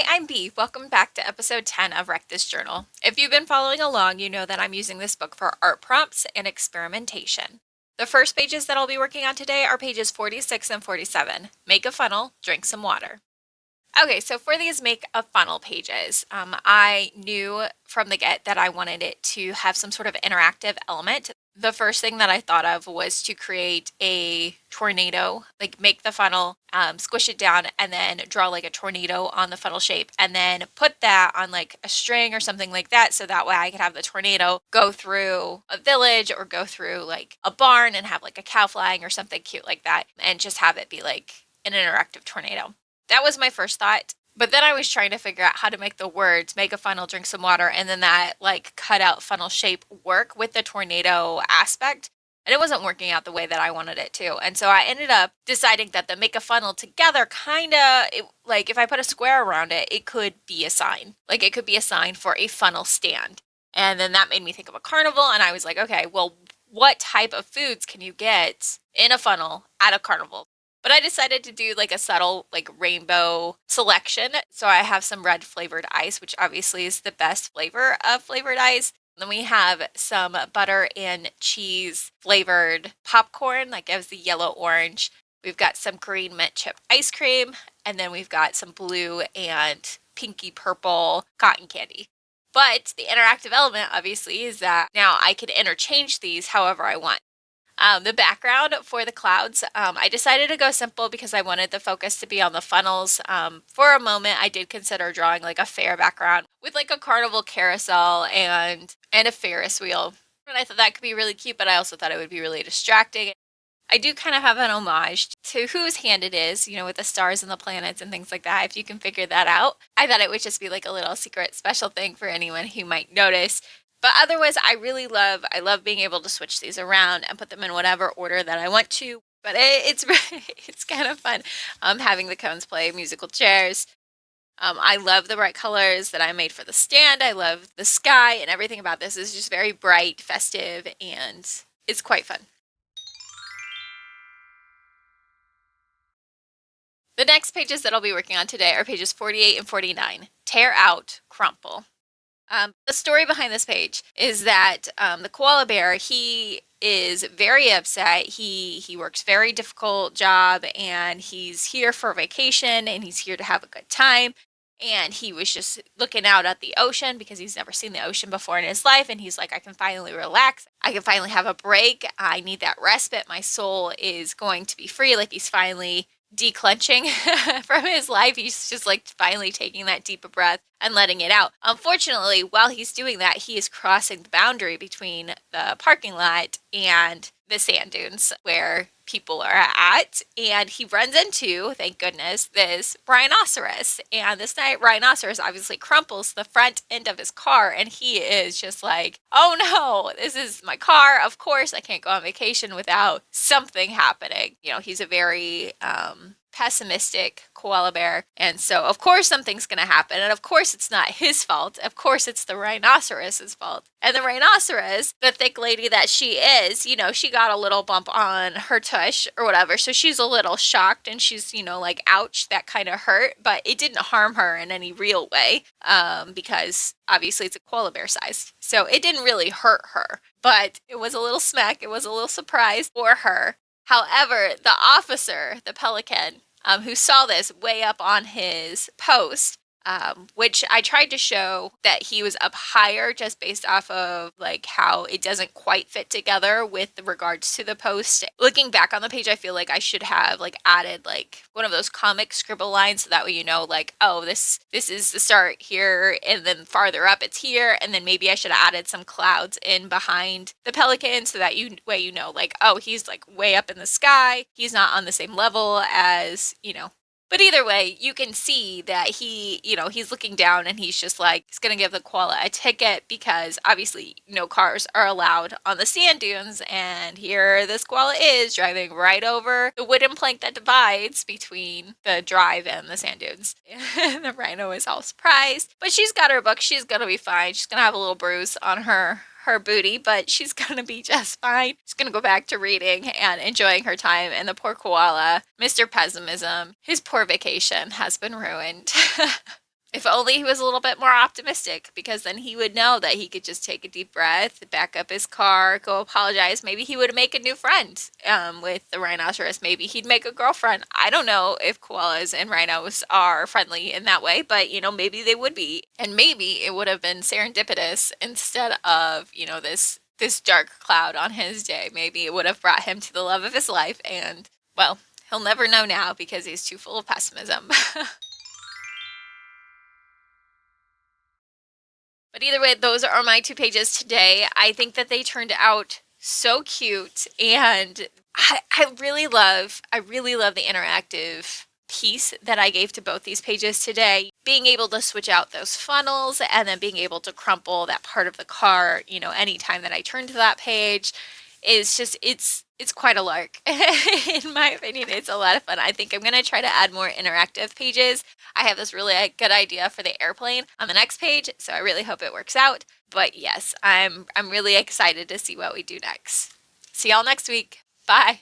I'm Bee. Welcome back to episode 10 of Wreck This Journal. If you've been following along, you know that I'm using this book for art prompts and experimentation. The first pages that I'll be working on today are pages 46 and 47. Make a funnel, drink some water. Okay, so for these make a funnel pages, I knew from the get that I wanted it to have some sort of interactive element. The first thing that I thought of was to create a tornado, like make the funnel, squish it down, and then draw like a tornado on the funnel shape, and then put that on like a string or something like that, so that way I could have the tornado go through a village or go through like a barn and have like a cow flying or something cute like that, and just have it be like an interactive tornado. That was my first thought. But then I was trying to figure out how to make the words, make a funnel, drink some water, and then that like cut out funnel shape work with the tornado aspect. And it wasn't working out the way that I wanted it to. And so I ended up deciding that the make a funnel together like if I put a square around it, it could be a sign. Like it could be a sign for a funnel stand. And then that made me think of a carnival. And I was like, okay, well, what type of foods can you get in a funnel at a carnival? But I decided to do like a subtle like rainbow selection. So I have some red flavored ice, which obviously is the best flavor of flavored ice. Then we have some butter and cheese flavored popcorn, like gives the yellow orange. We've got some green mint chip ice cream, and then we've got some blue and pinky purple cotton candy. But the interactive element obviously is that now I can interchange these however I want. The background for the clouds, I decided to go simple because I wanted the focus to be on the funnels. For a moment, I did consider drawing like a fair background with like a carnival carousel and a Ferris wheel. And I thought that could be really cute, but I also thought it would be really distracting. I do kind of have an homage to whose hand it is, with the stars and the planets and things like that, if you can figure that out. I thought it would just be like a little secret special thing for anyone who might notice. But otherwise, I love being able to switch these around and put them in whatever order that I want to. But it's kind of fun having the cones play musical chairs. I love the bright colors that I made for the stand. I love the sky, and everything about this is just very bright, festive, and it's quite fun. The next pages that I'll be working on today are pages 48 and 49. Tear out, crumple. The story behind this page is that the koala bear, he is very upset. He works very difficult job, and he's here for vacation, and he's here to have a good time. And he was just looking out at the ocean because he's never seen the ocean before in his life. And he's like, I can finally relax. I can finally have a break. I need that respite. My soul is going to be free. Like he's finally declenching from his life. He's just like finally taking that deeper breath and letting it out. Unfortunately, while he's doing that, he is crossing the boundary between the parking lot and the sand dunes where people are at, and he runs into, thank goodness, this rhinoceros. And this rhinoceros obviously crumples the front end of his car, and he is just like, oh no, this is my car. Of course I can't go on vacation without something happening. He's a very pessimistic koala bear, and so of course something's going to happen, and of course it's not his fault. Of course it's the rhinoceros's fault. And the rhinoceros, the thick lady that she is, she got a little bump on her tush or whatever, so she's a little shocked, and she's like, ouch, that kind of hurt, but it didn't harm her in any real way, because obviously it's a koala bear size, so it didn't really hurt her, but it was a little smack. It was a little surprise for her. However, the officer, the pelican, who saw this way up on his post, which I tried to show that he was up higher just based off of like how it doesn't quite fit together with regards to the post. Looking back on the page, I feel like I should have like added like one of those comic scribble lines, so that way like, oh, this is the start here, and then farther up it's here, and then maybe I should have added some clouds in behind the pelican, so that like, oh, he's like way up in the sky, he's not on the same level as But either way, you can see that he's looking down, and he's just like, he's going to give the koala a ticket because obviously no cars are allowed on the sand dunes. And here this koala is driving right over the wooden plank that divides between the drive and the sand dunes. And the rhino is all surprised, but she's got her book. She's going to be fine. She's going to have a little bruise on her booty, but she's gonna be just fine. She's gonna go back to reading and enjoying her time. And the poor koala, Mr. Pessimism, his poor vacation has been ruined. If only he was a little bit more optimistic, because then he would know that he could just take a deep breath, back up his car, go apologize. Maybe he would make a new friend with the rhinoceros. Maybe he'd make a girlfriend. I don't know if koalas and rhinos are friendly in that way, but maybe they would be. And maybe it would have been serendipitous instead of, this dark cloud on his day. Maybe it would have brought him to the love of his life, and, well, he'll never know now because he's too full of pessimism. But either way, those are my 2 pages today. I think that they turned out so cute, and I really love the interactive piece that I gave to both these pages today. Being able to switch out those funnels and then being able to crumple that part of the car, anytime that I turn to that page is just, it's quite a lark. In my opinion, it's a lot of fun. I think I'm going to try to add more interactive pages. I have this really good idea for the airplane on the next page, so I really hope it works out. But yes, I'm really excited to see what we do next. See y'all next week. Bye.